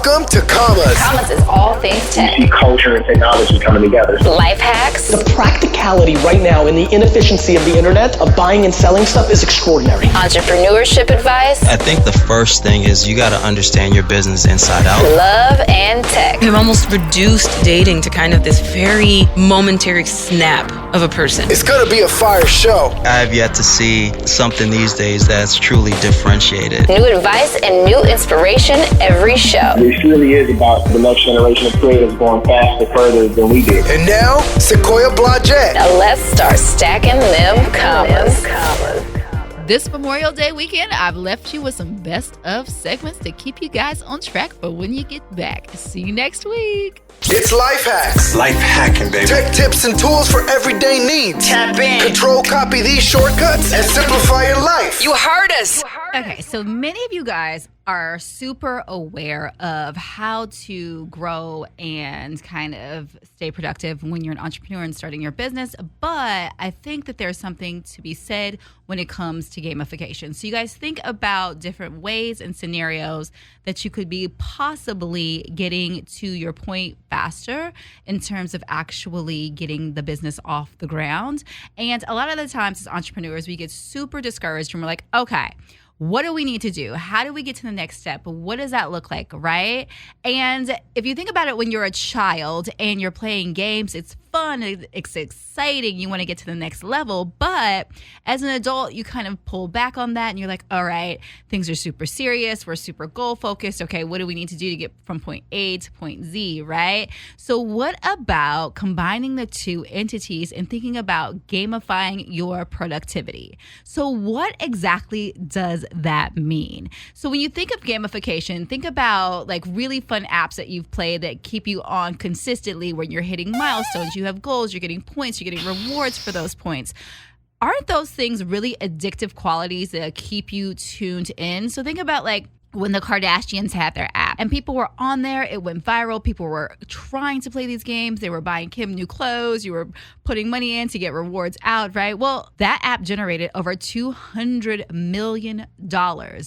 Welcome to Commas. Commas is all things tech. You see culture and technology coming together. Life hacks. The practicality right now and the inefficiency of the internet of buying and selling stuff is extraordinary. Entrepreneurship advice. I think the first thing is you got to understand your business inside out. Love and tech. I've almost reduced dating to kind of this very momentary snap of a person. It's gonna be a fire show. I have yet to see something these days that's truly differentiated. New advice and new inspiration every show. It really is about the next generation of creatives going faster, further than we did. And now, Sequoia Blodgett. Now let's start stacking them commas. This Memorial Day weekend, I've left you with some best of segments to keep you guys on track for when you get back. See you next week. It's Life Hacks. Life hacking, baby. Tech tips and tools for everyday needs. Tap in. Control, copy these shortcuts, and simplify your life. You heard us. Okay, so many of you guys are super aware of how to grow and kind of stay productive when you're an entrepreneur and starting your business. But I think that there's something to be said when it comes to gamification. So you guys think about different ways and scenarios that you could be possibly getting to your point faster in terms of actually getting the business off the ground. And a lot of the times as entrepreneurs, we get super discouraged and we're like, okay, what do we need to do? How do we get to the next step? What does that look like, right? And if you think about it when you're a child and you're playing games, it's fun, it's exciting, you want to get to the next level. But as an adult, you kind of pull back on that and you're like, all right, things are super serious, we're super goal focused. Okay, what do we need to do to get from point A to point Z, right? So what about combining the two entities and thinking about gamifying your productivity? So what exactly does that mean? So when you think of gamification, think about like really fun apps that you've played that keep you on consistently when you're hitting milestones. You have goals, you're getting points, you're getting rewards for those points. Aren't those things really addictive qualities that keep you tuned in? So think about like when the Kardashians had their app and people were on there, it went viral. People were trying to play these games. They were buying Kim new clothes. You were putting money in to get rewards out, right? Well, that app generated over $200 million,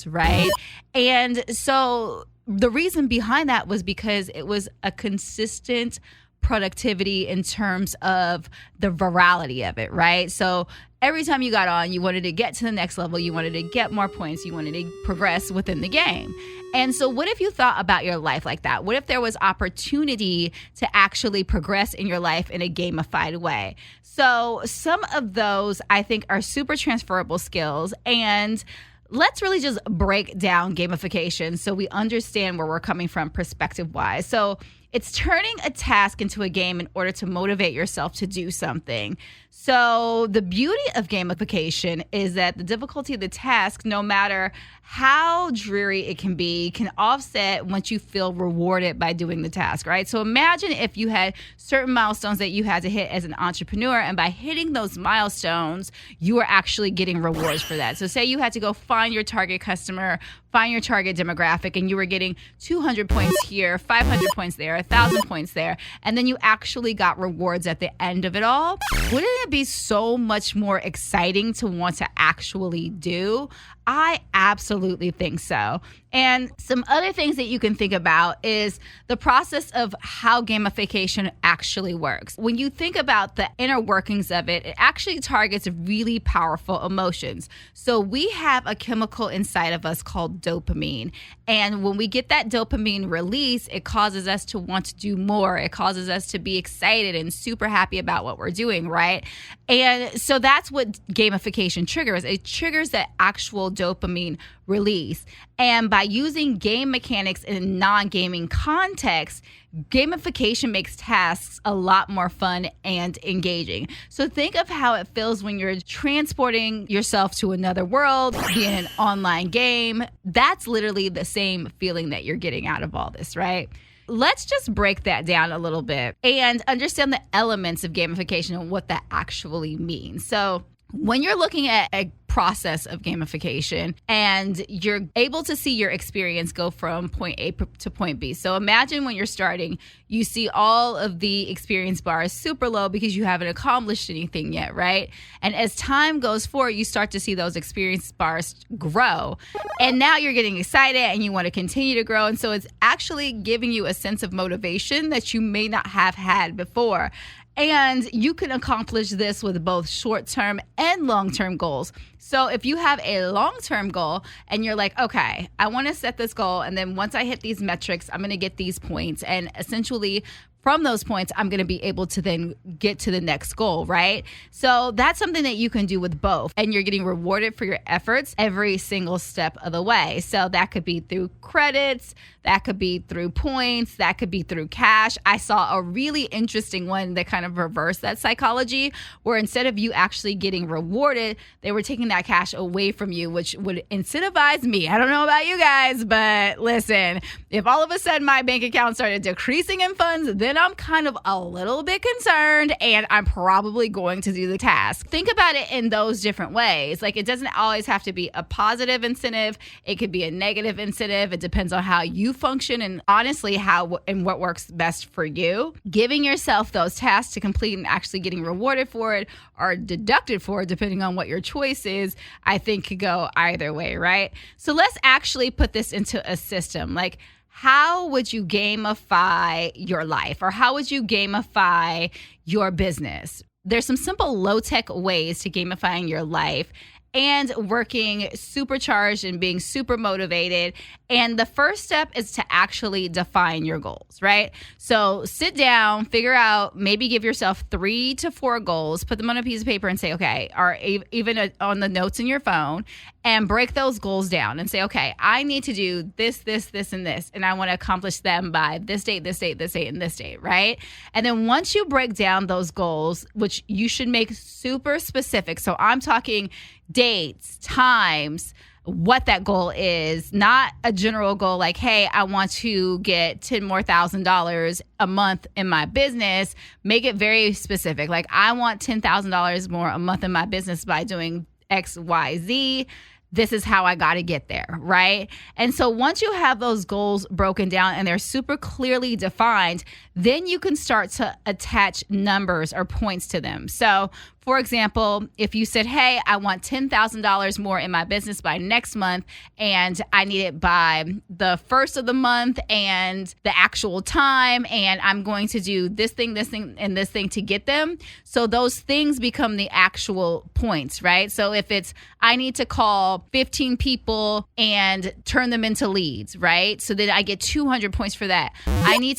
right? And so the reason behind that was because it was a consistent productivity in terms of the virality of it, right? So every time you got on, you wanted to get to the next level, you wanted to get more points, you wanted to progress within the game. And so what if you thought about your life like that? What if there was opportunity to actually progress in your life in a gamified way? So some of those I think are super transferable skills, and let's really just break down gamification so we understand where we're coming from perspective-wise. So it's turning a task into a game in order to motivate yourself to do something. So the beauty of gamification is that the difficulty of the task, no matter how dreary it can be, can offset once you feel rewarded by doing the task, right? So imagine if you had certain milestones that you had to hit as an entrepreneur, and by hitting those milestones, you were actually getting rewards for that. So say you had to go find your target customer, find your target demographic, and you were getting 200 points here, 500 points there, 1,000 points there, and then you actually got rewards at the end of it all. Wouldn't it be so much more exciting to want to actually do? I absolutely think so. And some other things that you can think about is the process of how gamification actually works. When you think about the inner workings of it, it actually targets really powerful emotions. So we have a chemical inside of us called dopamine. And when we get that dopamine release, it causes us to want to do more. It causes us to be excited and super happy about what we're doing, right? And so that's what gamification triggers. It triggers that actual dopamine release. And by using game mechanics in a non-gaming context, gamification makes tasks a lot more fun and engaging. So think of how it feels when you're transporting yourself to another world, being an online game. That's literally the same feeling that you're getting out of all this, right? Let's just break that down a little bit and understand the elements of gamification and what that actually means. So when you're looking at a process of gamification, and you're able to see your experience go from point A to point B. So imagine when you're starting, you see all of the experience bars super low because you haven't accomplished anything yet, right? And as time goes forward, you start to see those experience bars grow. And now you're getting excited and you want to continue to grow. And so it's actually giving you a sense of motivation that you may not have had before. And you can accomplish this with both short-term and long-term goals. So if you have a long-term goal and you're like, okay, I want to set this goal, and then once I hit these metrics, I'm going to get these points. And essentially, from those points, I'm going to be able to then get to the next goal, right? So that's something that you can do with both. And you're getting rewarded for your efforts every single step of the way. So that could be through credits, that could be through points, that could be through cash. I saw a really interesting one that kind of reversed that psychology, where instead of you actually getting rewarded, they were taking that cash away from you, which would incentivize me. I don't know about you guys, but listen, if all of a sudden my bank account started decreasing in funds, then I'm kind of a little bit concerned, and I'm probably going to do the task. Think about it in those different ways. Like, it doesn't always have to be a positive incentive. It could be a negative incentive. It depends on how you function and honestly how and what works best for you. Giving yourself those tasks to complete and actually getting rewarded for it or deducted for it, depending on what your choice is, I think could go either way, right? So let's actually put this into a system. Like, how would you gamify your life, or how would you gamify your business? There's some simple low-tech ways to gamifying your life and working supercharged and being super motivated. And the first step is to actually define your goals, right? So sit down, figure out, maybe give yourself 3 to 4 goals, put them on a piece of paper and say, okay, or even on the notes in your phone, and break those goals down and say, okay, I need to do this, this, this, and this, and I want to accomplish them by this date, this date, this date, and this date, right? And then once you break down those goals, which you should make super specific, so I'm talking dates, times, what that goal is, not a general goal like, hey, I want to get $10,000 a month in my business. Make it very specific. Like, I want $10,000 more a month in my business by doing X, Y, Z. This is how I got to get there, right? And so once you have those goals broken down and they're super clearly defined, then you can start to attach numbers or points to them. So, for example, if you said, hey, I want $10,000 more in my business by next month, and I need it by the first of the month and the actual time, and I'm going to do this thing, and this thing to get them. So those things become the actual points, right? So if it's, I need to call 15 people and turn them into leads, right? So then I get 200 points for that. I need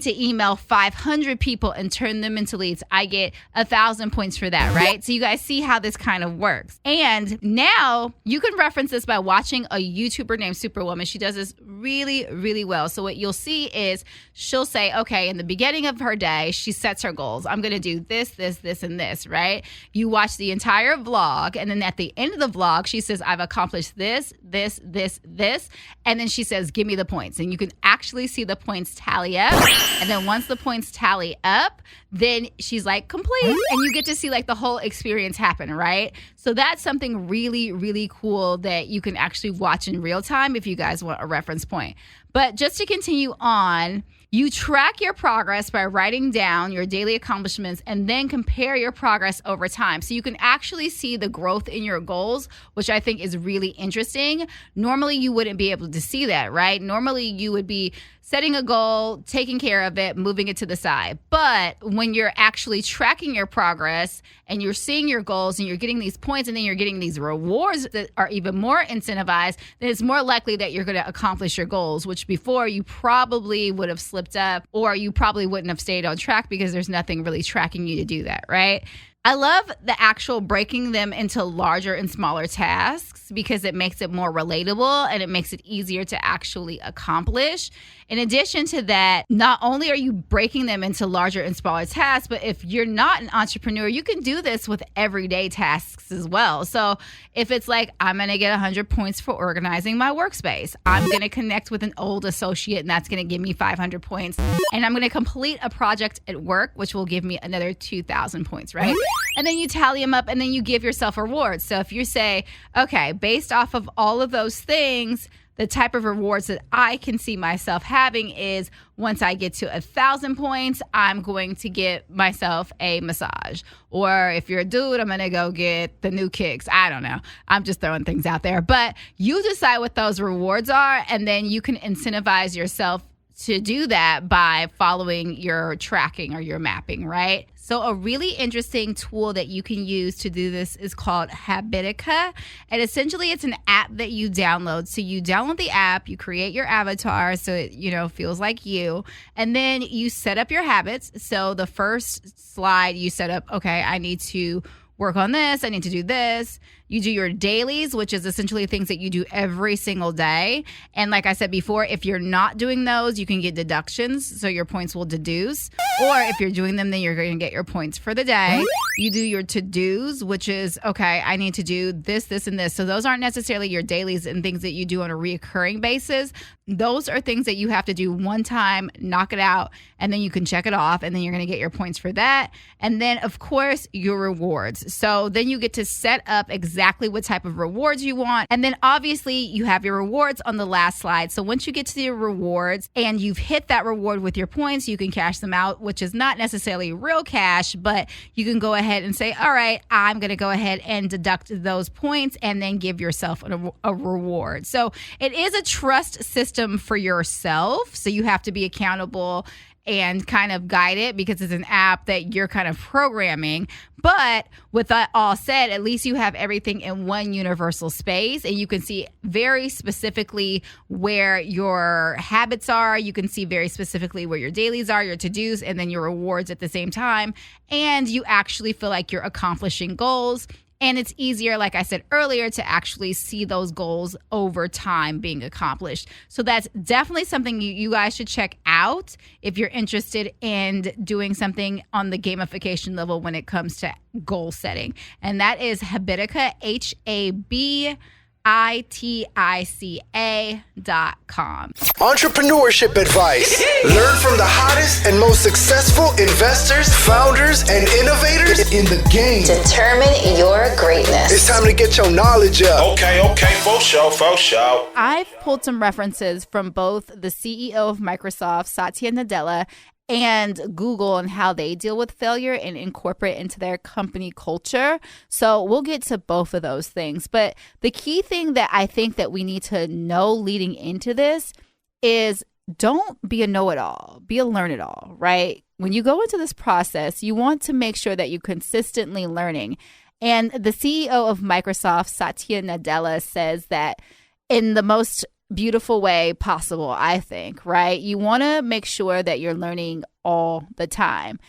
to email 500 people and turn them into leads. I get 1,000 points for that, right? So you guys see how this kind of works. And now you can reference this by watching a YouTuber named Superwoman. She does this really, really well. So what you'll see is she'll say, okay, in the beginning of her day, she sets her goals. I'm going to do this, this, this, and this, right? You watch the entire vlog. And then at the end of the vlog, she says, I've accomplished this, this, this, this. And then she says, give me the points. And you can actually see the points tally up. And then once the points tally up, then she's like, complete. And you get to see like the whole experience happen, right? So that's something really, really cool that you can actually watch in real time if you guys want a reference point. But just to continue on, you track your progress by writing down your daily accomplishments and then compare your progress over time. So you can actually see the growth in your goals, which I think is really interesting. Normally, you wouldn't be able to see that, right? Normally, you would be setting a goal, taking care of it, moving it to the side. But when you're actually tracking your progress and you're seeing your goals and you're getting these points and then you're getting these rewards that are even more incentivized, then it's more likely that you're going to accomplish your goals, which before you probably would have slipped up, or you probably wouldn't have stayed on track because there's nothing really tracking you to do that, right? I love the actual breaking them into larger and smaller tasks because it makes it more relatable and it makes it easier to actually accomplish. In addition to that, not only are you breaking them into larger and smaller tasks, but if you're not an entrepreneur, you can do this with everyday tasks as well. So if it's like, I'm going to get 100 points for organizing my workspace, I'm going to connect with an old associate and that's going to give me 500 points. And I'm going to complete a project at work, which will give me another 2,000 points, right? And then you tally them up and then you give yourself rewards. So if you say, okay, based off of all of those things, the type of rewards that I can see myself having is once I get to 1,000 points, I'm going to get myself a massage. Or if you're a dude, I'm going to go get the new kicks. I don't know. I'm just throwing things out there. But you decide what those rewards are, and then you can incentivize yourself to do that by following your tracking or your mapping, right? So a really interesting tool that you can use to do this is called Habitica. And essentially it's an app that you download. So you download the app, you create your avatar so it, feels like you, and then you set up your habits. So the first slide you set up, okay, I need to work on this, I need to do this. You do your dailies, which is essentially things that you do every single day. And like I said before, if you're not doing those, you can get deductions. So your points will deduce. Or if you're doing them, then you're going to get your points for the day. You do your to-dos, which is, okay, I need to do this, this, and this. So those aren't necessarily your dailies and things that you do on a reoccurring basis. Those are things that you have to do one time, knock it out, and then you can check it off, and then you're going to get your points for that. And then, of course, your rewards. So then you get to set up exactly what type of rewards you want. And then obviously you have your rewards on the last slide. So once you get to your rewards and you've hit that reward with your points, you can cash them out, which is not necessarily real cash, but you can go ahead and say, all right, I'm going to go ahead and deduct those points and then give yourself a reward. So it is a trust system for yourself. So you have to be accountable and kind of guide it because it's an app that you're kind of programming. But with that all said, at least you have everything in one universal space, and you can see very specifically where your habits are. You can see very specifically where your dailies are, your to-dos, and then your rewards at the same time. And you actually feel like you're accomplishing goals. And it's easier, like I said earlier, to actually see those goals over time being accomplished. So that's definitely something you guys should check out if you're interested in doing something on the gamification level when it comes to goal setting. And that is Habitica, HABITICA.com. Entrepreneurship advice. Learn from the hottest and most successful investors, founders, and innovators in the game. Determine your greatness. It's time to get your knowledge up. Okay, for sure. I've pulled some references from both the CEO of Microsoft, Satya Nadella, and Google and how they deal with failure and incorporate into their company culture. So we'll get to both of those things. But the key thing that I think that we need to know leading into this is don't be a know-it-all, be a learn-it-all, right? When you go into this process, you want to make sure that you're consistently learning. And the CEO of Microsoft, Satya Nadella, says that in the most beautiful way possible, I think, right? You want to make sure that you're learning all the time.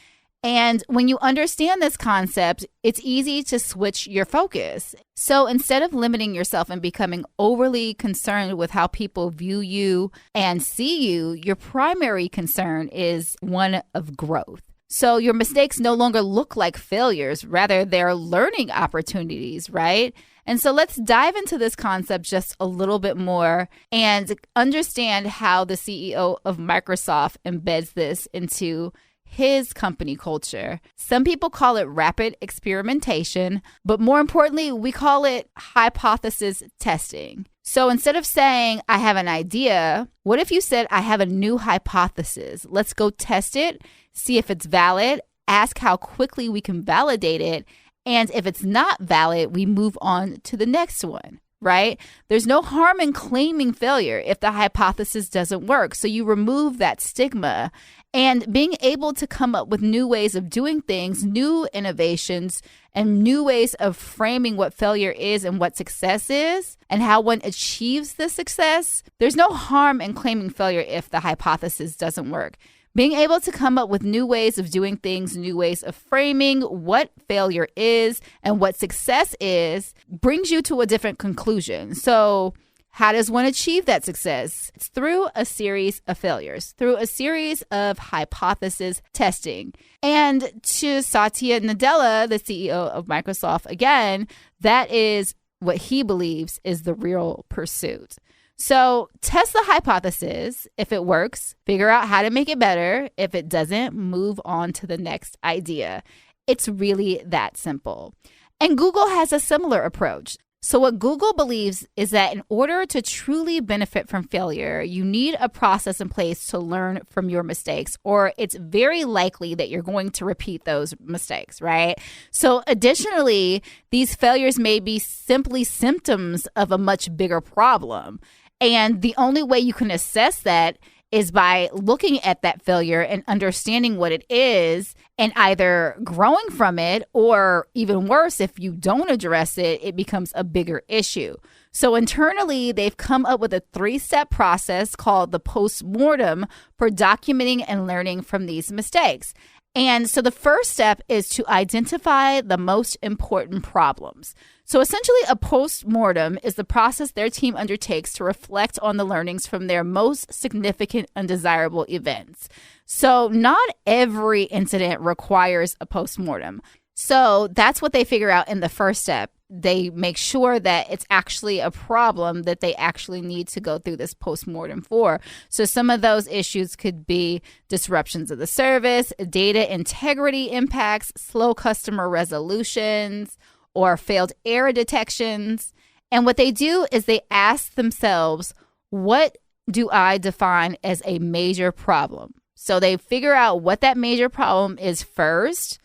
And when you understand this concept, it's easy to switch your focus. So instead of limiting yourself and becoming overly concerned with how people view you and see you, your primary concern is one of growth. So your mistakes no longer look like failures, rather they're learning opportunities, right? And so let's dive into this concept just a little bit more and understand how the CEO of Microsoft embeds this into his company culture. Some people call it rapid experimentation, but more importantly, we call it hypothesis testing. So instead of saying, I have an idea, what if you said, I have a new hypothesis? Let's go test it, see if it's valid, ask how quickly we can validate it, and if it's not valid, we move on to the next one, right? There's no harm in claiming failure if the hypothesis doesn't work. So you remove that stigma. And being able to come up with new ways of doing things, new innovations, and new ways of framing what failure is and what success is, and how one achieves the success, there's no harm in claiming failure if the hypothesis doesn't work. Being able to come up with new ways of doing things, new ways of framing what failure is and what success is, brings you to a different conclusion. So how does one achieve that success? It's through a series of failures, through a series of hypothesis testing. And to Satya Nadella, the CEO of Microsoft, again, that is what he believes is the real pursuit. So test the hypothesis. If it works, figure out how to make it better. If it doesn't, move on to the next idea. It's really that simple. And Google has a similar approach. So what Google believes is that in order to truly benefit from failure, you need a process in place to learn from your mistakes, or it's very likely that you're going to repeat those mistakes, right? So additionally, these failures may be simply symptoms of a much bigger problem. And the only way you can assess that is by looking at that failure and understanding what it is and either growing from it, or even worse, if you don't address it, it becomes a bigger issue. So internally, they've come up with a 3-step process called the postmortem for documenting and learning from these mistakes. And so the first step is to identify the most important problems. So essentially, a postmortem is the process their team undertakes to reflect on the learnings from their most significant undesirable events. So not every incident requires a postmortem. So that's what they figure out in the first step. They make sure that it's actually a problem that they actually need to go through this postmortem for. So some of those issues could be disruptions of the service, data integrity impacts, slow customer resolutions, or failed error detections. And what they do is they ask themselves, what do I define as a major problem? So they figure out what that major problem is first,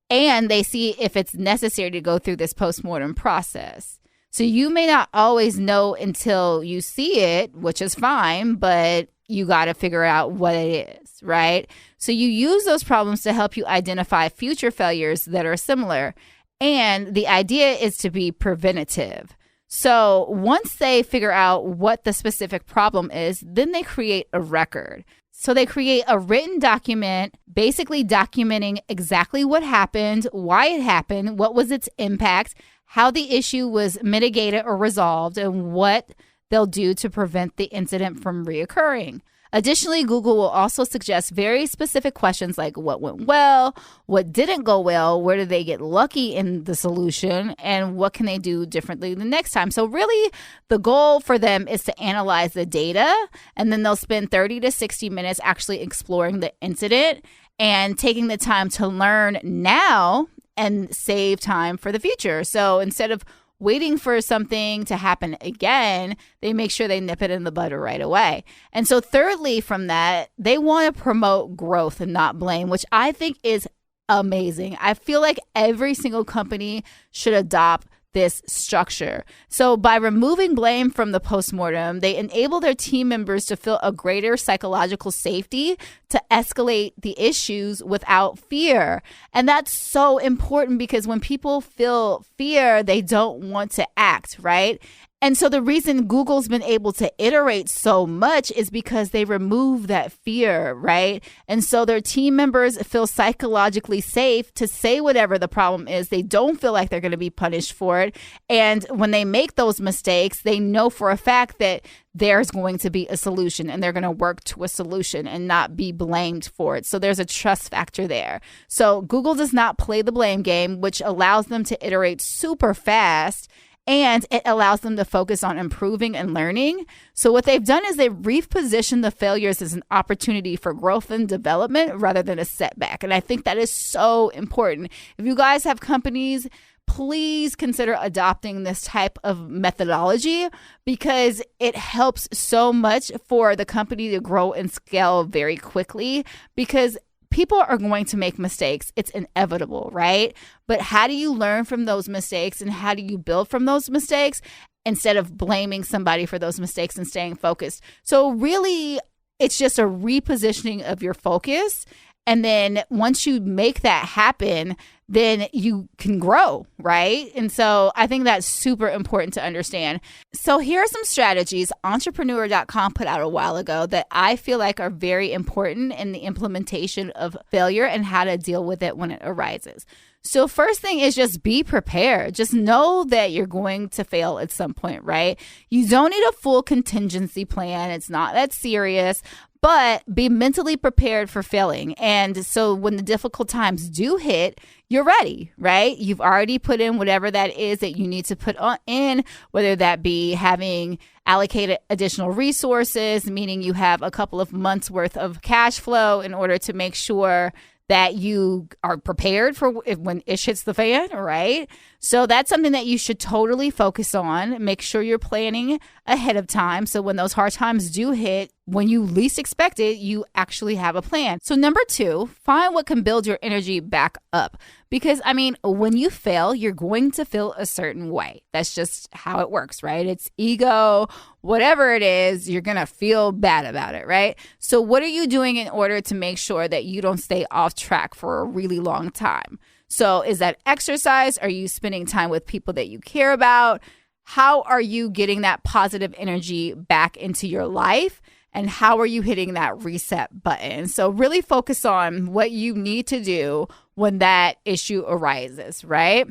and they see if it's necessary to go through this postmortem process. So you may not always know until you see it, which is fine, but you got to figure out what it is, right? So you use those problems to help you identify future failures that are similar. And the idea is to be preventative. So once they figure out what the specific problem is, then they create a record. So they create a written document, basically documenting exactly what happened, why it happened, what was its impact, how the issue was mitigated or resolved, and what they'll do to prevent the incident from reoccurring. Additionally, Google will also suggest very specific questions like what went well, what didn't go well, where did they get lucky in the solution, and what can they do differently the next time. So really, the goal for them is to analyze the data, and then they'll spend 30 to 60 minutes actually exploring the incident and taking the time to learn now and save time for the future. So instead of waiting for something to happen again, they make sure they nip it in the bud right away. And so thirdly, from that, they want to promote growth and not blame, which I think is amazing. I feel like every single company should adopt this structure. So by removing blame from the postmortem, they enable their team members to feel a greater psychological safety to escalate the issues without fear. And that's so important because when people feel fear, they don't want to act, right? And so the reason Google's been able to iterate so much is because they remove that fear, right? And so their team members feel psychologically safe to say whatever the problem is. They don't feel like they're going to be punished for it. And when they make those mistakes, they know for a fact that there's going to be a solution and they're going to work to a solution and not be blamed for it. So there's a trust factor there. So Google does not play the blame game, which allows them to iterate super fast. And it allows them to focus on improving and learning. So what they've done is they've repositioned the failures as an opportunity for growth and development rather than a setback. And I think that is so important. If you guys have companies, please consider adopting this type of methodology because it helps so much for the company to grow and scale very quickly because people are going to make mistakes. It's inevitable, right? But how do you learn from those mistakes and how do you build from those mistakes instead of blaming somebody for those mistakes and staying focused? So really, it's just a repositioning of your focus. And then once you make that happen, then you can grow, right? And so I think that's super important to understand. So here are some strategies Entrepreneur.com put out a while ago that I feel like are very important in the implementation of failure and how to deal with it when it arises. So first thing is just be prepared. Just know that you're going to fail at some point, right? You don't need a full contingency plan. It's not that serious. But be mentally prepared for failing. And so when the difficult times do hit, you're ready, right? You've already put in whatever that is that you need to put in, whether that be having allocated additional resources, meaning you have a couple of months worth of cash flow in order to make sure that you are prepared for when ish hits the fan, right? So that's something that you should totally focus on. Make sure you're planning ahead of time. So when those hard times do hit, when you least expect it, you actually have a plan. So number 2, find what can build your energy back up. Because, when you fail, you're going to feel a certain way. That's just how it works, right? It's ego, whatever it is, you're going to feel bad about it, right? So what are you doing in order to make sure that you don't stay off track for a really long time? So is that exercise? Are you spending time with people that you care about? How are you getting that positive energy back into your life? And how are you hitting that reset button? So really focus on what you need to do when that issue arises, right?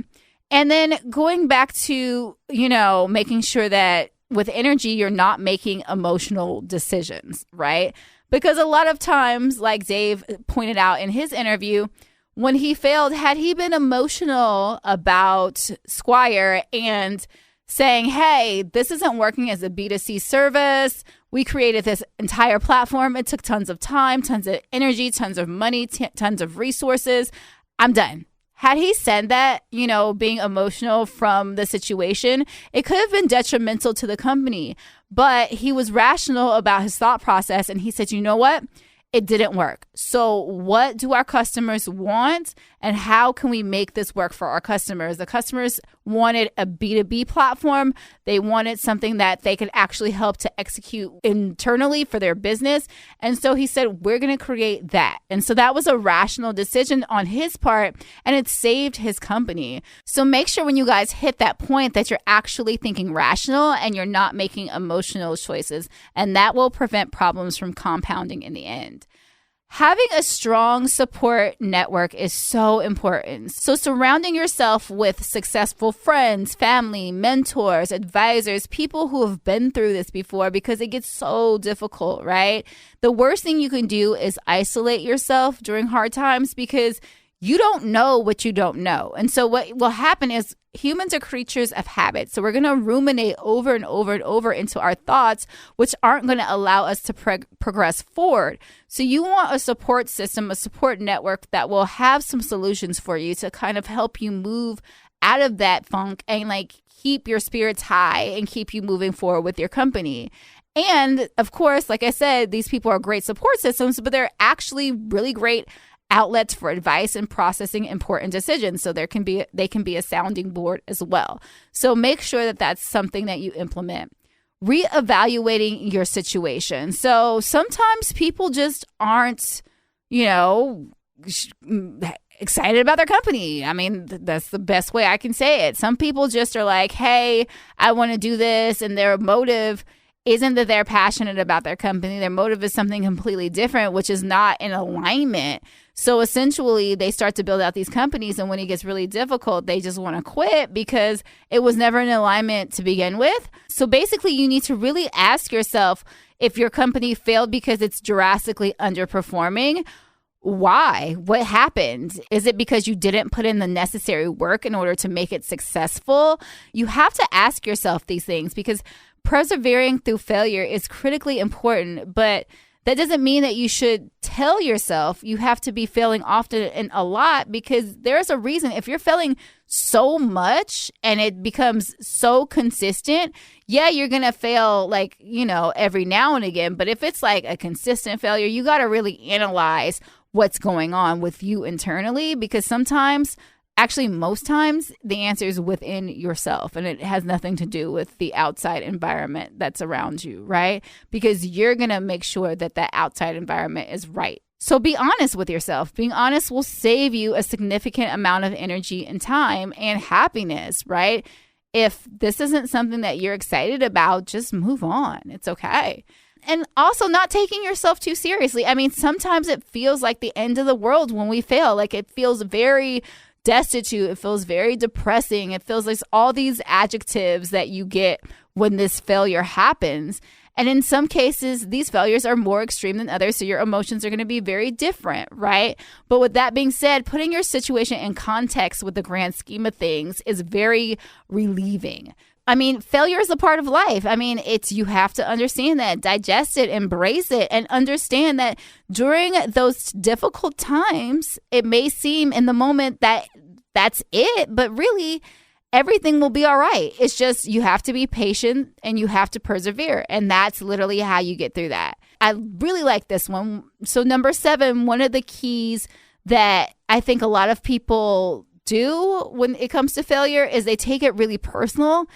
And then going back to, making sure that with energy, you're not making emotional decisions, right? Because a lot of times, like Dave pointed out in his interview, when he failed, had he been emotional about Squire and saying, hey, this isn't working as a B2C service. We created this entire platform. It took tons of time, tons of energy, tons of money, tons of resources. I'm done. Had he said that, being emotional from the situation, it could have been detrimental to the company. But he was rational about his thought process. And he said, you know what? It didn't work. So what do our customers want? And how can we make this work for our customers? The customers wanted a B2B platform. They wanted something that they could actually help to execute internally for their business. And so he said, we're going to create that. And so that was a rational decision on his part, and it saved his company. So make sure when you guys hit that point that you're actually thinking rational and you're not making emotional choices. And that will prevent problems from compounding in the end. Having a strong support network is so important. So surrounding yourself with successful friends, family, mentors, advisors, people who have been through this before, because it gets so difficult, right? The worst thing you can do is isolate yourself during hard times because you don't know what you don't know. And so what will happen is humans are creatures of habit. So we're going to ruminate over and over and over into our thoughts, which aren't going to allow us to progress forward. So you want a support system, a support network that will have some solutions for you to kind of help you move out of that funk and keep your spirits high and keep you moving forward with your company. And of course, like I said, these people are great support systems, but they're actually really great outlets for advice and processing important decisions. So they can be a sounding board as well. So make sure that that's something that you implement. Reevaluating your situation. So sometimes people just aren't, excited about their company. That's the best way I can say it. Some people just are like, hey, I want to do this, and their motive isn't that they're passionate about their company. Their motive is something completely different, which is not in alignment. So essentially, they start to build out these companies, and when it gets really difficult, they just want to quit because it was never in alignment to begin with. So basically, you need to really ask yourself if your company failed because it's drastically underperforming. Why? What happened? Is it because you didn't put in the necessary work in order to make it successful? You have to ask yourself these things because persevering through failure is critically important, but that doesn't mean that you should tell yourself you have to be failing often and a lot, because there's a reason. If you're failing so much and it becomes so consistent, yeah, you're going to fail every now and again. But if it's like a consistent failure, you got to really analyze what's going on with you internally, because sometimes, actually, most times, the answer is within yourself, and it has nothing to do with the outside environment that's around you, right? Because you're going to make sure that that outside environment is right. So be honest with yourself. Being honest will save you a significant amount of energy and time and happiness, right? If this isn't something that you're excited about, just move on. It's okay. And also not taking yourself too seriously. Sometimes it feels like the end of the world when we fail. It feels very destitute. It feels very depressing. It feels like all these adjectives that you get when this failure happens. And in some cases, these failures are more extreme than others, so your emotions are going to be very different, right? But with that being said, putting your situation in context with the grand scheme of things is very relieving. I mean, failure is a part of life. I mean, you have to understand that, digest it, embrace it, and understand that during those difficult times, it may seem in the moment that that's it, but really everything will be all right. It's just you have to be patient and you have to persevere. And that's literally how you get through that. I really like this one. So number 7, one of the keys that I think a lot of people do when it comes to failure is they take it really personal.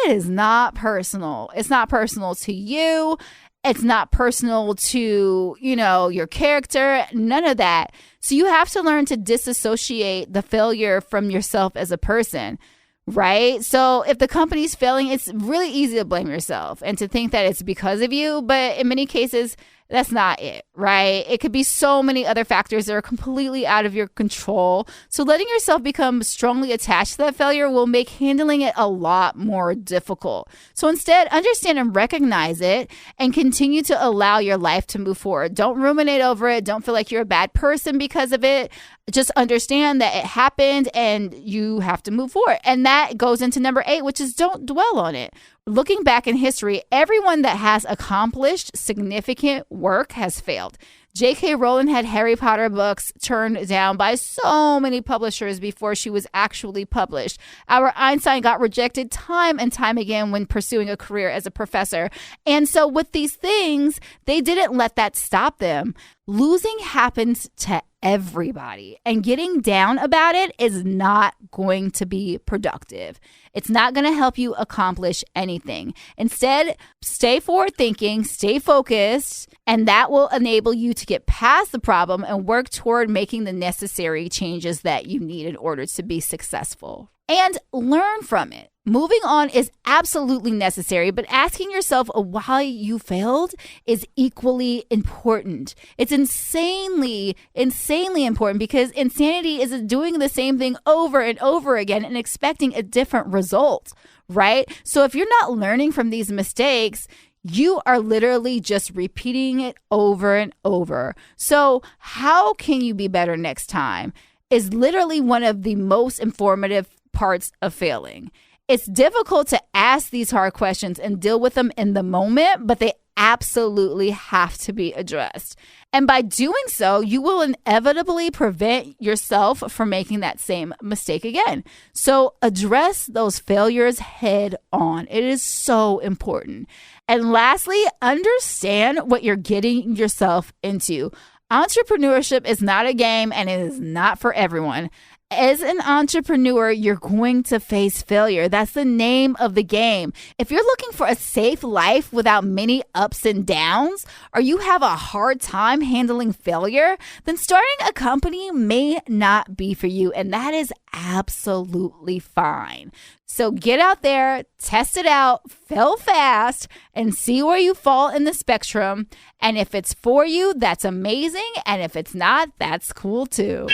It is not personal. It's not personal to you. It's not personal to, your character, none of that. So you have to learn to disassociate the failure from yourself as a person, right? So if the company's failing, it's really easy to blame yourself and to think that it's because of you. But in many cases, that's not it, right? It could be so many other factors that are completely out of your control. So letting yourself become strongly attached to that failure will make handling it a lot more difficult. So instead, understand and recognize it and continue to allow your life to move forward. Don't ruminate over it. Don't feel like you're a bad person because of it. Just understand that it happened and you have to move forward. And that goes into number 8, which is don't dwell on it. Looking back in history, everyone that has accomplished significant work has failed. J.K. Rowling had Harry Potter books turned down by so many publishers before she was actually published. Albert Einstein got rejected time and time again when pursuing a career as a professor. And so with these things, they didn't let that stop them. Losing happens to everybody, and getting down about it is not going to be productive. It's not going to help you accomplish anything. Instead, stay forward thinking, stay focused, and that will enable you to get past the problem and work toward making the necessary changes that you need in order to be successful. And learn from it. Moving on is absolutely necessary, but asking yourself why you failed is equally important. It's insanely important, because insanity is doing the same thing over and over again and expecting a different result, right? So if you're not learning from these mistakes, you are literally just repeating it over and over. So how can you be better next time is literally one of the most informative parts of failing. It's difficult to ask these hard questions and deal with them in the moment, but they absolutely have to be addressed. And by doing so, you will inevitably prevent yourself from making that same mistake again. So address those failures head on. It is so important. And lastly, understand what you're getting yourself into. Entrepreneurship is not a game, and it is not for everyone. As an entrepreneur, you're going to face failure. That's the name of the game. If you're looking for a safe life without many ups and downs, or you have a hard time handling failure, then starting a company may not be for you, and that is absolutely fine. So get out there, test it out, fail fast, and see where you fall in the spectrum. And if it's for you, that's amazing. And if it's not, that's cool too.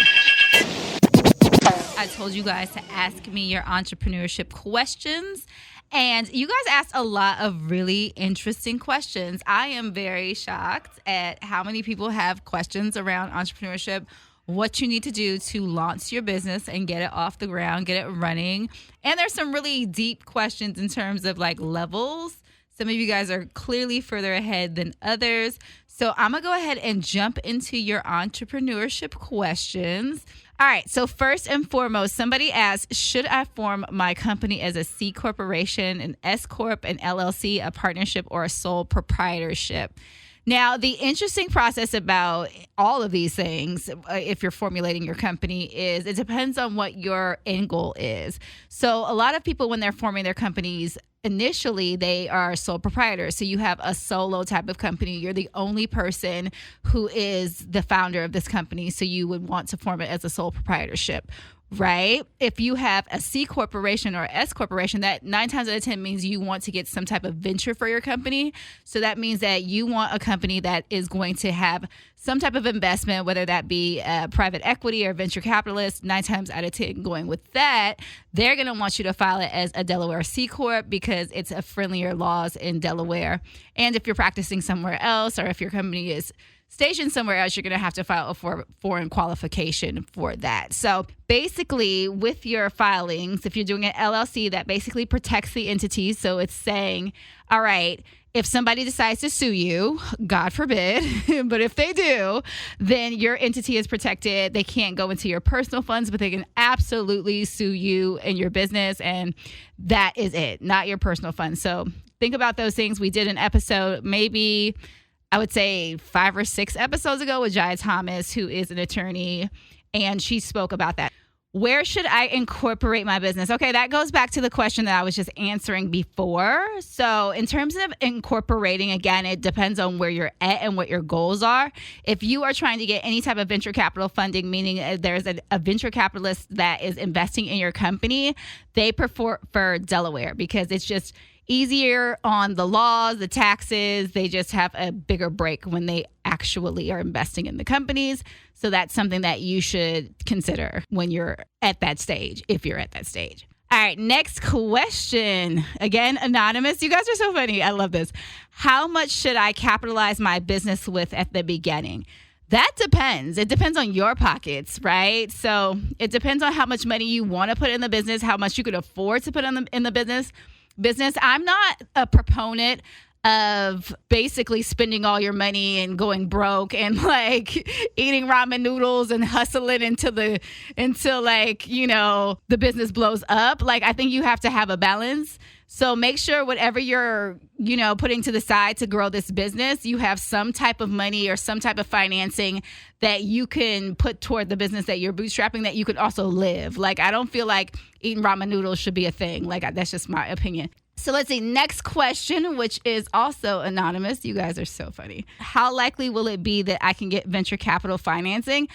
I told you guys to ask me your entrepreneurship questions, and you guys asked a lot of really interesting questions. I am very shocked at how many people have questions around entrepreneurship, what you need to do to launch your business and get it off the ground, get it running. And there's some really deep questions in terms of like levels. Some of you guys are clearly further ahead than others. So I'm going to go ahead and jump into your entrepreneurship questions. All right. So first and foremost, somebody asked, should I form my company as a C corporation, an S corp, an LLC, a partnership, or a sole proprietorship? Now, the interesting process about all of these things, if you're formulating your company, is it depends on what your end goal is. So a lot of people, when they're forming their companies, initially they are sole proprietors. So you have a solo type of company. You're the only person who is the founder of this company. So you would want to form it as a sole proprietorship. right? If you have a C corporation or S corporation, that 9 times out of 10 means you want to get some type of venture for your company. So that means that you want a company that is going to have some type of investment, whether that be private equity or venture capitalist. 9 times out of 10 going with that, they're going to want you to file it as a Delaware C Corp because it's a friendlier laws in Delaware. And if you're practicing somewhere else, or if your company is stationed somewhere else, you're going to have to file a foreign qualification for that. So basically, with your filings, if you're doing an LLC, that basically protects the entities. So it's saying, all right, if somebody decides to sue you, God forbid, but if they do, then your entity is protected. They can't go into your personal funds, but they can absolutely sue you and your business. And that is it, not your personal funds. So think about those things. We did an episode, maybe I would say 5 or 6 episodes ago, with Jai Thomas, who is an attorney, and she spoke about that. Where should I incorporate my business? Okay, that goes back to the question that I was just answering before. So in terms of incorporating, again, it depends on where you're at and what your goals are. If you are trying to get any type of venture capital funding, meaning there's a venture capitalist that is investing in your company, they prefer Delaware because it's just easier on the laws, the taxes. They just have a bigger break when they actually are investing in the companies. So that's something that you should consider when you're at that stage, if you're at that stage. All right, next question. Again, anonymous. You guys are so funny. I love this. How much should I capitalize my business with at the beginning? That depends. It depends on your pockets, right? So it depends on how much money you want to put in the business, how much you could afford to put in the business. I'm not a proponent of basically spending all your money and going broke and like eating ramen noodles and hustling until the business blows up. Like, I think you have to have a balance. So make sure whatever you're, putting to the side to grow this business, you have some type of money or some type of financing that you can put toward the business that you're bootstrapping, that you could also live. Like, I don't feel like eating ramen noodles should be a thing. Like, that's just my opinion. So let's see. Next question, which is also anonymous. You guys are so funny. How likely will it be that I can get venture capital financing?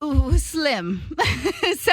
Ooh, slim. So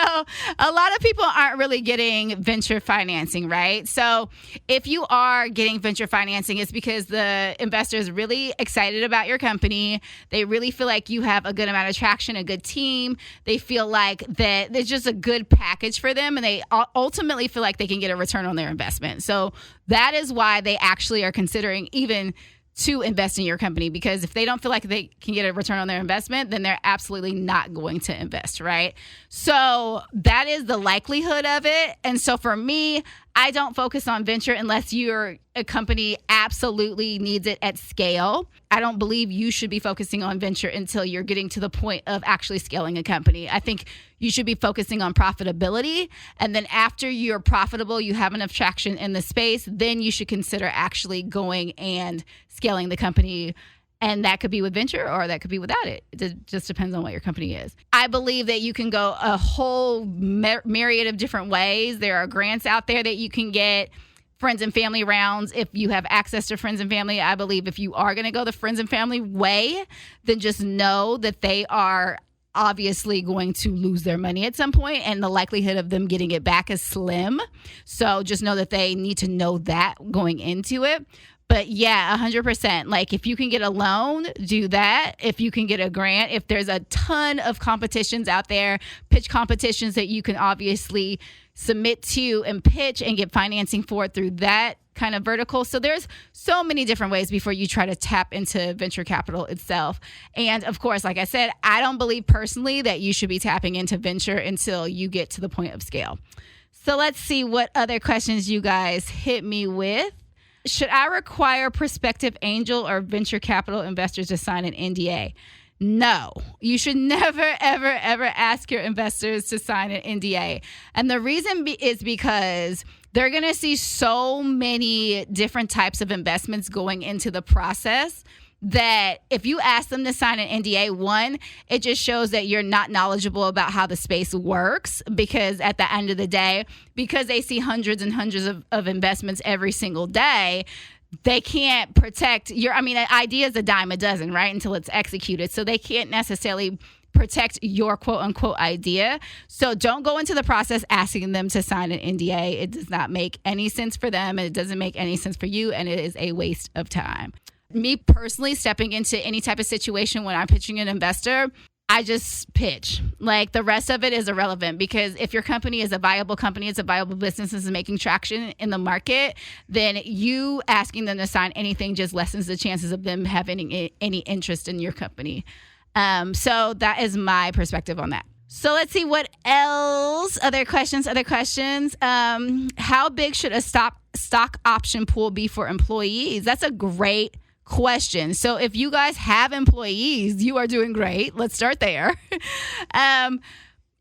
a lot of people aren't really getting venture financing, right? So if you are getting venture financing, it's because the investor is really excited about your company. They really feel like you have a good amount of traction, a good team. They feel like that it's just a good package for them, and they ultimately feel like they can get a return on their investment. So that is why they actually are considering even to invest in your company, because if they don't feel like they can get a return on their investment, then they're absolutely not going to invest, right? So that is the likelihood of it. And so for me, I don't focus on venture unless a company absolutely needs it at scale. I don't believe you should be focusing on venture until you're getting to the point of actually scaling a company. I think you should be focusing on profitability. And then after you're profitable, you have enough traction in the space, then you should consider actually going and scaling the company. And that could be with venture or that could be without it. It just depends on what your company is. I believe that you can go a whole myriad of different ways. There are grants out there that you can get, friends and family rounds. If you have access to friends and family, I believe if you are going to go the friends and family way, then just know that they are obviously going to lose their money at some point, and the likelihood of them getting it back is slim. So just know that they need to know that going into it. But yeah, 100%. Like, if you can get a loan, do that. If you can get a grant, if there's a ton of competitions out there, pitch competitions that you can obviously submit to and pitch and get financing for it through that kind of vertical. So there's so many different ways before you try to tap into venture capital itself. And of course, like I said, I don't believe personally that you should be tapping into venture until you get to the point of scale. So let's see what other questions you guys hit me with. Should I require prospective angel or venture capital investors to sign an NDA? No, you should never, ever, ever ask your investors to sign an NDA. And the reason is because they're going to see so many different types of investments going into the process that if you ask them to sign an NDA, one, it just shows that you're not knowledgeable about how the space works, because at the end of the day, because they see hundreds and hundreds of investments every single day, they can't protect an idea is a dime a dozen, right? Until it's executed. So they can't necessarily protect your quote unquote idea. So don't go into the process asking them to sign an NDA. It does not make any sense for them, and it doesn't make any sense for you, and it is a waste of time. Me personally, stepping into any type of situation when I'm pitching an investor, I just pitch. Like, the rest of it is irrelevant, because if your company is a viable company, it's a viable business, is making traction in the market, then you asking them to sign anything just lessens the chances of them having any interest in your company. So that is my perspective on that. So let's see what else. Other questions. How big should a stock option pool be for employees? That's a great question. So if you guys have employees, you are doing great. Let's start there.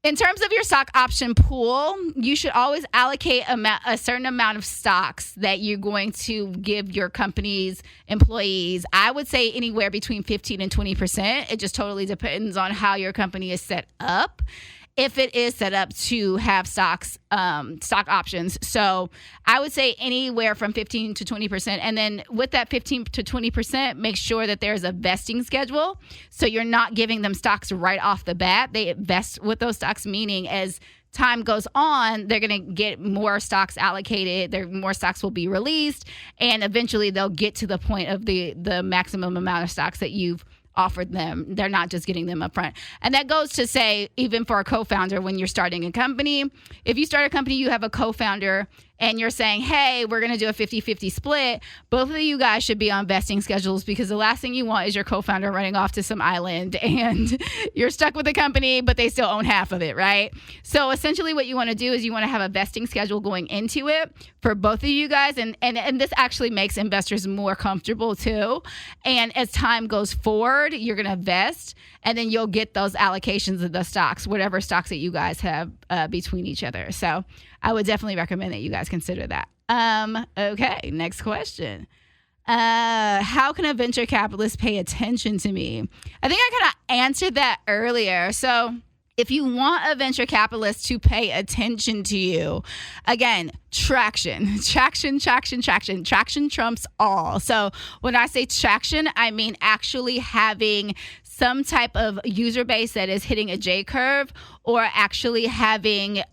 In terms of your stock option pool, you should always allocate a certain amount of stocks that you're going to give your company's employees. I would say anywhere between 15 and 20%. It just totally depends on how your company is set up, if it is set up to have stock options. So I would say anywhere from 15 to 20%. And then with that 15 to 20%, make sure that there's a vesting schedule. So you're not giving them stocks right off the bat. They vest with those stocks, meaning as time goes on, they're going to get more stocks allocated. More stocks will be released. And eventually they'll get to the point of the maximum amount of stocks that you've offered them. They're not just getting them up front. And that goes to say, even for a co-founder, when you're starting a company, if you start a company, you have a co-founder and you're saying, hey, we're going to do a 50-50 split, both of you guys should be on vesting schedules, because the last thing you want is your co-founder running off to some island and you're stuck with the company, but they still own half of it, right? So essentially what you want to do is you want to have a vesting schedule going into it for both of you guys. And this actually makes investors more comfortable too. And as time goes forward, you're going to vest, and then you'll get those allocations of the stocks, whatever stocks that you guys have between each other. So I would definitely recommend that you guys consider that. Okay, next question. How can a venture capitalist pay attention to me? I think I kind of answered that earlier. So if you want a venture capitalist to pay attention to you, again, traction trumps all. So when I say traction, I mean actually having some type of user base that is hitting a J curve, or actually having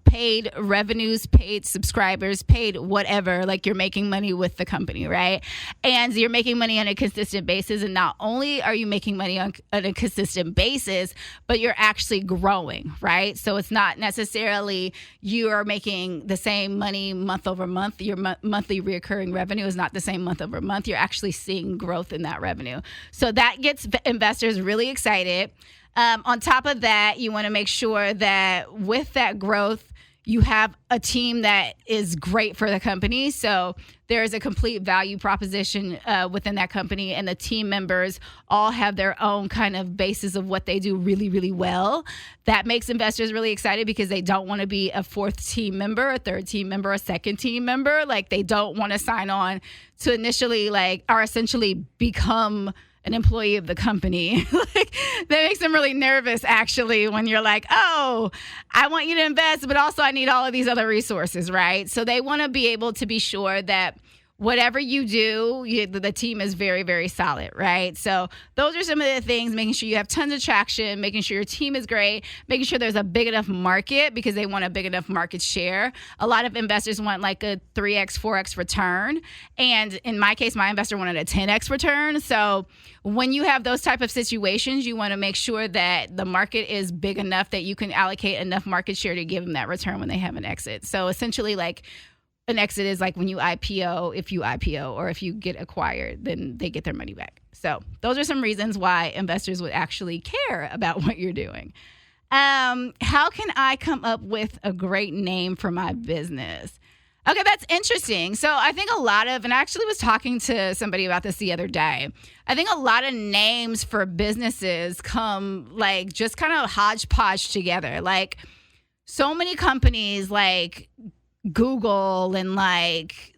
paid revenues, paid subscribers, paid whatever, like you're making money with the company, right? And you're making money on a consistent basis. And not only are you making money on a consistent basis, but you're actually growing, right? So it's not necessarily you are making the same money month over month. Your monthly recurring revenue is not the same month over month. You're actually seeing growth in that revenue. So that gets investors really excited. On top of that, you want to make sure that with that growth, you have a team that is great for the company. So there is a complete value proposition within that company, and the team members all have their own kind of basis of what they do really, really well. That makes investors really excited, because they don't want to be a fourth team member, a third team member, a second team member. Like, they don't want to sign on to initially or essentially become an employee of the company. Like, that makes them really nervous, actually, when you're like, oh, I want you to invest, but also I need all of these other resources, right? So they want to be able to be sure that whatever you do, the team is very, very solid, right? So those are some of the things: making sure you have tons of traction, making sure your team is great, making sure there's a big enough market, because they want a big enough market share. A lot of investors want like a 3x, 4x return. And in my case, my investor wanted a 10x return. So when you have those type of situations, you want to make sure that the market is big enough that you can allocate enough market share to give them that return when they have an exit. So essentially, like, an exit is like when you IPO, if you IPO, or if you get acquired, then they get their money back. So those are some reasons why investors would actually care about what you're doing. How can I come up with a great name for my business? Okay, that's interesting. So I think and I actually was talking to somebody about this the other day. I think a lot of names for businesses come like just kind of hodgepodge together. Like, so many companies like Google and like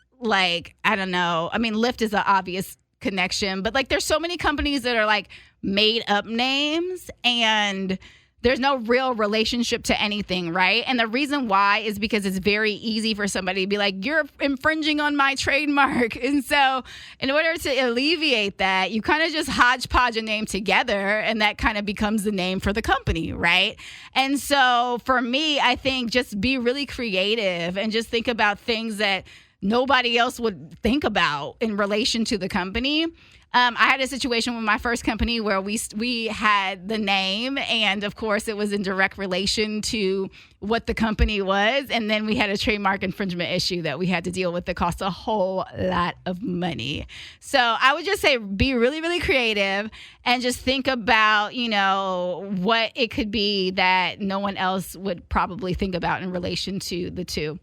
I don't know. I mean, Lyft is an obvious connection, but like there's so many companies that are like made up names, and there's no real relationship to anything, right? And the reason why is because it's very easy for somebody to be like, you're infringing on my trademark. And so in order to alleviate that, you kind of just hodgepodge a name together, and that kind of becomes the name for the company, right? And so for me, I think just be really creative and just think about things that nobody else would think about in relation to the company. I had a situation with my first company where we had the name, and of course it was in direct relation to what the company was. And then we had a trademark infringement issue that we had to deal with that cost a whole lot of money. So I would just say be really, really creative and just think about, what it could be that no one else would probably think about in relation to the two.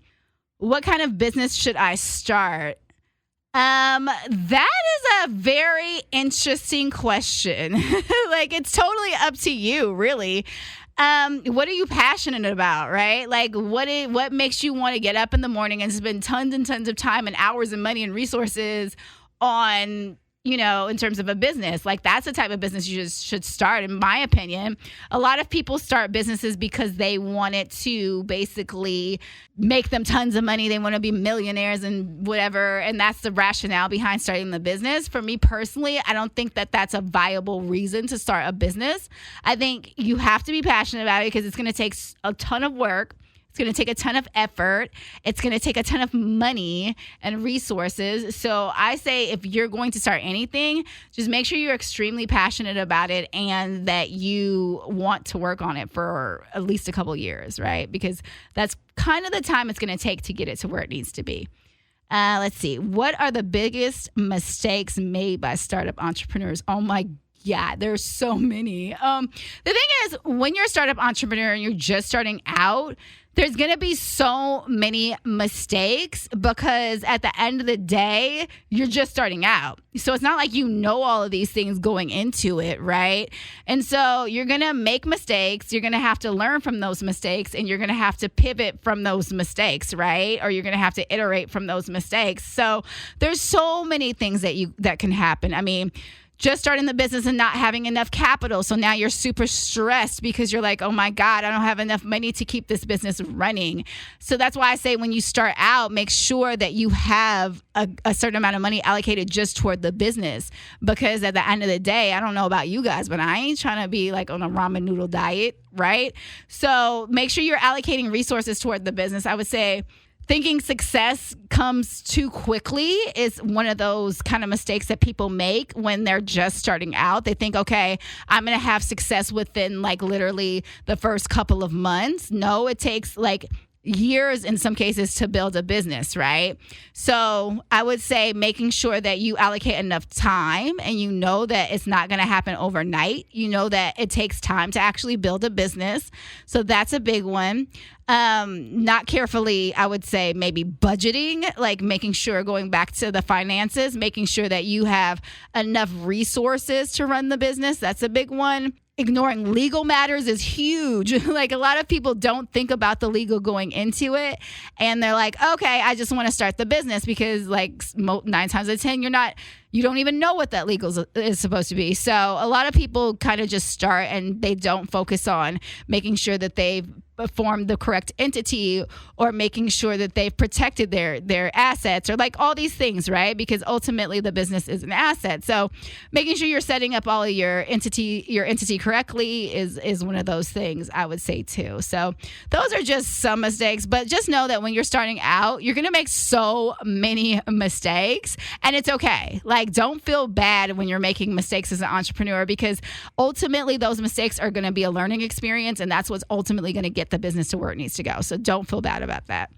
What kind of business should I start? That is a very interesting question. Like, it's totally up to you, really. What are you passionate about, right? Like, what makes you want to get up in the morning and spend tons and tons of time and hours and money and resources on, in terms of a business? Like, that's the type of business you should start, in my opinion. A lot of people start businesses because they want it to basically make them tons of money. They want to be millionaires and whatever. And that's the rationale behind starting the business. For me personally, I don't think that that's a viable reason to start a business. I think you have to be passionate about it because it's going to take a ton of work. It's going to take a ton of effort. It's going to take a ton of money and resources. So I say if you're going to start anything, just make sure you're extremely passionate about it and that you want to work on it for at least a couple of years, right? Because that's kind of the time it's going to take to get it to where it needs to be. Let's see. What are the biggest mistakes made by startup entrepreneurs? Oh my God, there's so many. The thing is, when you're a startup entrepreneur and you're just starting out, there's going to be so many mistakes because at the end of the day, you're just starting out. So it's not like you know all of these things going into it, right? And so you're going to make mistakes. You're going to have to learn from those mistakes, and you're going to have to pivot from those mistakes, right? Or you're going to have to iterate from those mistakes. So there's so many things that can happen. I mean, just starting the business and not having enough capital. So now you're super stressed because you're like, oh my God, I don't have enough money to keep this business running. So that's why I say when you start out, make sure that you have a certain amount of money allocated just toward the business. Because at the end of the day, I don't know about you guys, but I ain't trying to be like on a ramen noodle diet, right? So make sure you're allocating resources toward the business. I would say thinking success comes too quickly is one of those kind of mistakes that people make when they're just starting out. They think, okay, I'm going to have success within like literally the first couple of months. No, it takes like years in some cases to build a business, right? So I would say making sure that you allocate enough time and you know that it's not going to happen overnight. You know that it takes time to actually build a business. So that's a big one. Not carefully, I would say maybe budgeting, like making sure, going back to the finances, making sure that you have enough resources to run the business. That's a big one. Ignoring legal matters is huge. Like a lot of people don't think about the legal going into it. And they're like, okay, I just want to start the business because like 9 times out of 10, you don't even know what that legal is supposed to be. So a lot of people kind of just start and they don't focus on making sure that they've formed the correct entity or making sure that they've protected their assets or like all these things, right? Because ultimately the business is an asset. So making sure you're setting up all of your entity correctly is one of those things I would say too. So those are just some mistakes, but just know that when you're starting out, you're going to make so many mistakes and it's okay. Like don't feel bad when you're making mistakes as an entrepreneur because ultimately those mistakes are going to be a learning experience and that's what's ultimately going to get the business to where it needs to go. So don't feel bad about that.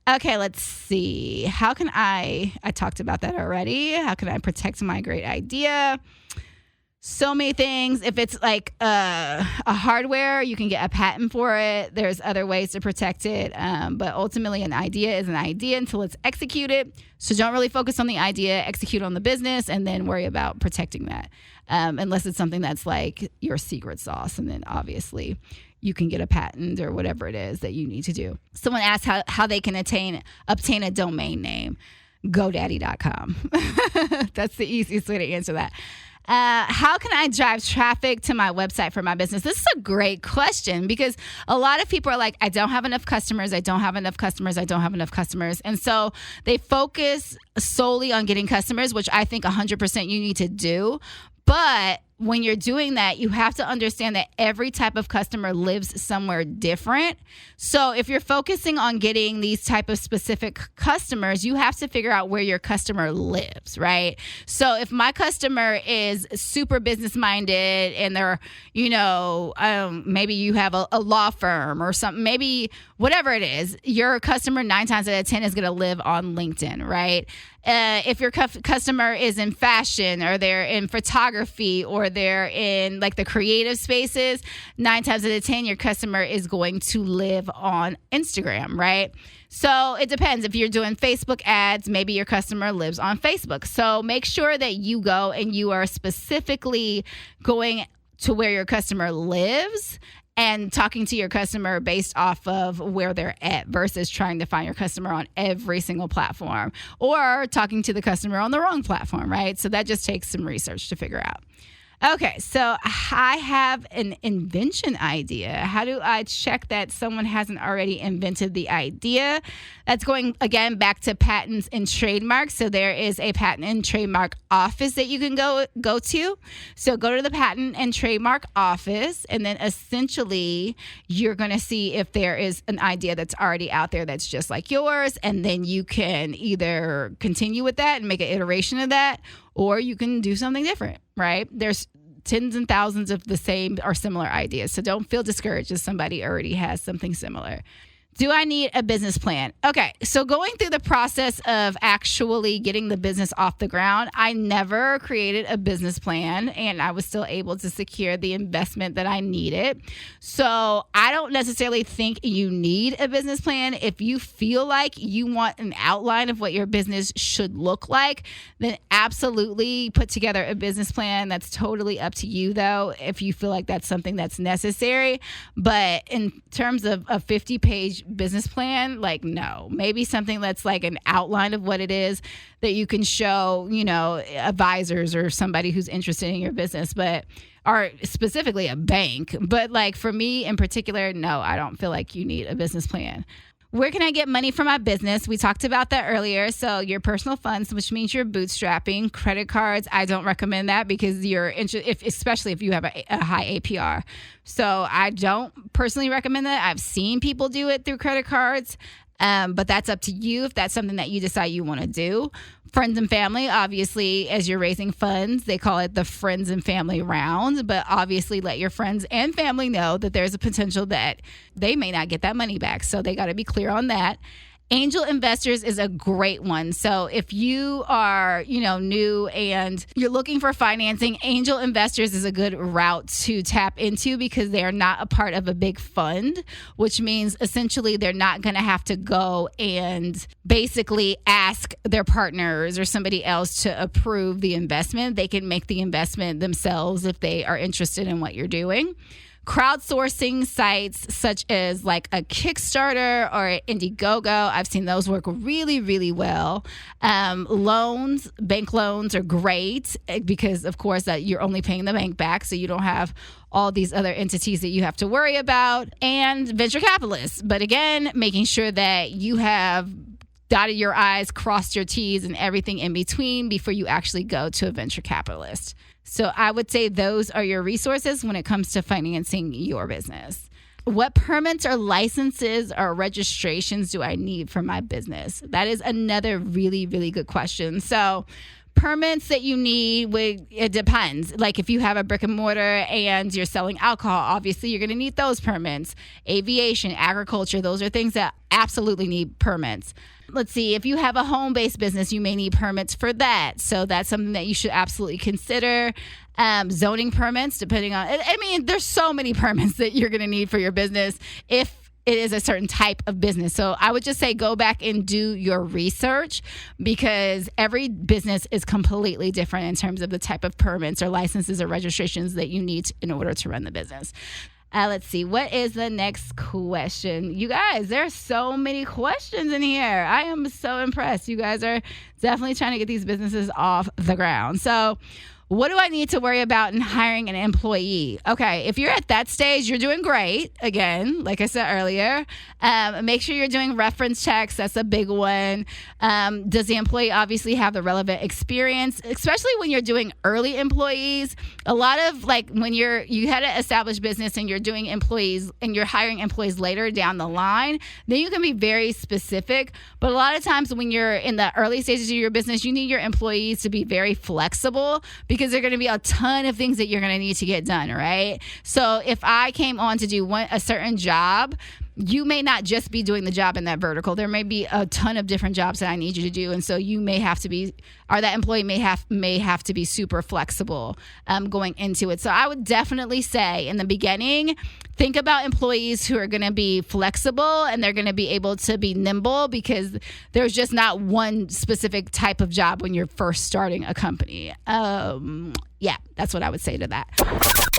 Okay, let's see. How can I talked about that already. How can I protect my great idea? So many things. If it's like a hardware, you can get a patent for it. There's other ways to protect it. But ultimately, an idea is an idea until it's executed. So don't really focus on the idea, execute on the business, and then worry about protecting that. Unless it's something that's like your secret sauce. And then obviously, you can get a patent or whatever it is that you need to do. Someone asked how they can obtain a domain name. GoDaddy.com. That's the easiest way to answer that. How can I drive traffic to my website for my business? This is a great question because a lot of people are like, I don't have enough customers. I don't have enough customers. I don't have enough customers. And so they focus solely on getting customers, which I think 100% you need to do. But when you're doing that, you have to understand that every type of customer lives somewhere different. So if you're focusing on getting these type of specific customers, you have to figure out where your customer lives, right? So if my customer is super business minded and they're, maybe you have a law firm or something, maybe whatever it is, your customer 9 times out of 10 is going to live on LinkedIn, right? If your customer is in fashion or they're in photography or they're in like the creative spaces, 9 times out of 10, your customer is going to live on Instagram, right? So it depends. If you're doing Facebook ads, maybe your customer lives on Facebook. So make sure that you go and you are specifically going to where your customer lives and talking to your customer based off of where they're at versus trying to find your customer on every single platform or talking to the customer on the wrong platform, right? So that just takes some research to figure out. Okay, so I have an invention idea. How do I check that someone hasn't already invented the idea? That's going, again, back to patents and trademarks. So there is a patent and trademark office that you can go to. So go to the patent and trademark office, and then essentially you're going to see if there is an idea that's already out there that's just like yours, and then you can either continue with that and make an iteration of that, or you can do something different, right? There's tens and thousands of the same or similar ideas. So don't feel discouraged if somebody already has something similar. Do I need a business plan? Okay, so going through the process of actually getting the business off the ground, I never created a business plan and I was still able to secure the investment that I needed. So I don't necessarily think you need a business plan. If you feel like you want an outline of what your business should look like, then absolutely put together a business plan. That's totally up to you though, if you feel like that's something that's necessary. But in terms of a 50-page business plan, like, no, maybe something that's like an outline of what it is that you can show, advisors or somebody who's interested in your business, or specifically a bank. But like for me in particular, no, I don't feel like you need a business plan. Where can I get money for my business? We talked about that earlier. So your personal funds, which means you're bootstrapping. Credit cards, I don't recommend that because especially if you have a high APR. So I don't personally recommend that. I've seen people do it through credit cards, but that's up to you if that's something that you decide you want to do. Friends and family, obviously, as you're raising funds, they call it the friends and family round, but obviously let your friends and family know that there's a potential that they may not get that money back. So they got to be clear on that. Angel investors is a great one. So if you are, new and you're looking for financing, angel investors is a good route to tap into because they are not a part of a big fund, which means essentially they're not going to have to go and basically ask their partners or somebody else to approve the investment. They can make the investment themselves if they are interested in what you're doing. Crowdsourcing sites such as like a Kickstarter or Indiegogo, I've seen those work really, really well. Loans, bank loans are great because, of course, that you're only paying the bank back, so you don't have all these other entities that you have to worry about. And venture capitalists, but again, making sure that you have dotted your I's, crossed your T's, and everything in between before you actually go to a venture capitalist. So I would say those are your resources when it comes to financing your business. What permits or licenses or registrations do I need for my business? That is another really, really good question. So permits that you need, it depends. Like if you have a brick and mortar and you're selling alcohol, obviously you're going to need those permits. Aviation, agriculture, those are things that absolutely need permits. Let's see, if you have a home-based business, you may need permits for that. So that's something that you should absolutely consider. Zoning permits, depending on, there's so many permits that you're going to need for your business if it is a certain type of business. So I would just say go back and do your research because every business is completely different in terms of the type of permits or licenses or registrations that you need in order to run the business. Let's see. What is the next question? You guys, there are so many questions in here. I am so impressed. You guys are definitely trying to get these businesses off the ground. So what do I need to worry about in hiring an employee? Okay, if you're at that stage, you're doing great. Again, like I said earlier, make sure you're doing reference checks. That's a big one. Does the employee obviously have the relevant experience, especially when you're doing early employees? A lot of like when you had an established business and you're doing employees and you're hiring employees later down the line, then you can be very specific. But a lot of times when you're in the early stages of your business, you need your employees to be very flexible because there are going to be a ton of things that you're going to need to get done, right? So if I came on to do a certain job, you may not just be doing the job in that vertical. There may be a ton of different jobs that I need you to do. And so you may have to be, or that employee may have to be super flexible going into it. So I would definitely say in the beginning, think about employees who are going to be flexible and they're going to be able to be nimble because there's just not one specific type of job when you're first starting a company. Yeah, that's what I would say to that.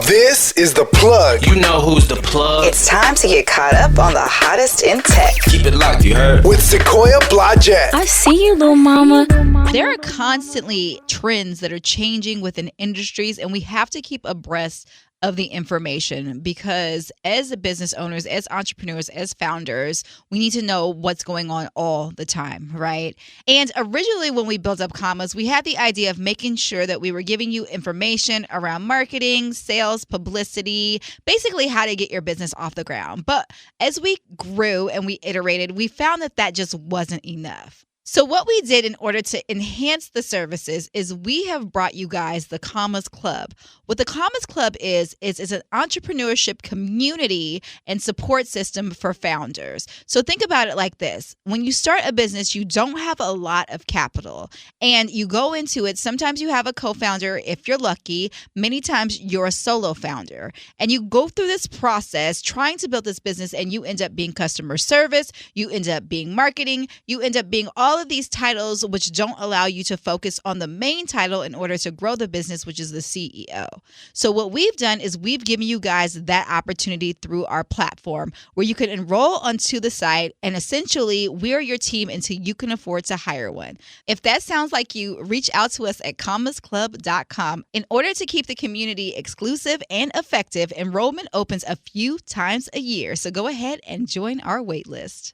This is The Plug. You know who's the plug. It's time to get caught up on the hottest in tech. Keep it locked, you heard? With Sequoia Blodgett. I see you, little mama. There are constantly trends that are changing within industries, and we have to keep abreast of the information because as business owners, as entrepreneurs, as founders, we need to know what's going on all the time, right? And originally when we built up Commas, we had the idea of making sure that we were giving you information around marketing, sales, publicity, basically how to get your business off the ground. But as we grew and we iterated, we found that that just wasn't enough. So what we did in order to enhance the services is we have brought you guys the Commas Club. What the Commas Club is an entrepreneurship community and support system for founders. So think about it like this. When you start a business, you don't have a lot of capital and you go into it. Sometimes you have a co-founder if you're lucky. Many times you're a solo founder and you go through this process trying to build this business and you end up being customer service. You end up being marketing. You end up being all of these titles which don't allow you to focus on the main title in order to grow the business, which is the CEO. So what we've done is we've given you guys that opportunity through our platform where you can enroll onto the site and essentially we're your team until you can afford to hire one. If that sounds like you, reach out to us at commasclub.com. In order to keep the community exclusive and effective, enrollment opens a few times a year. So go ahead and join our wait list.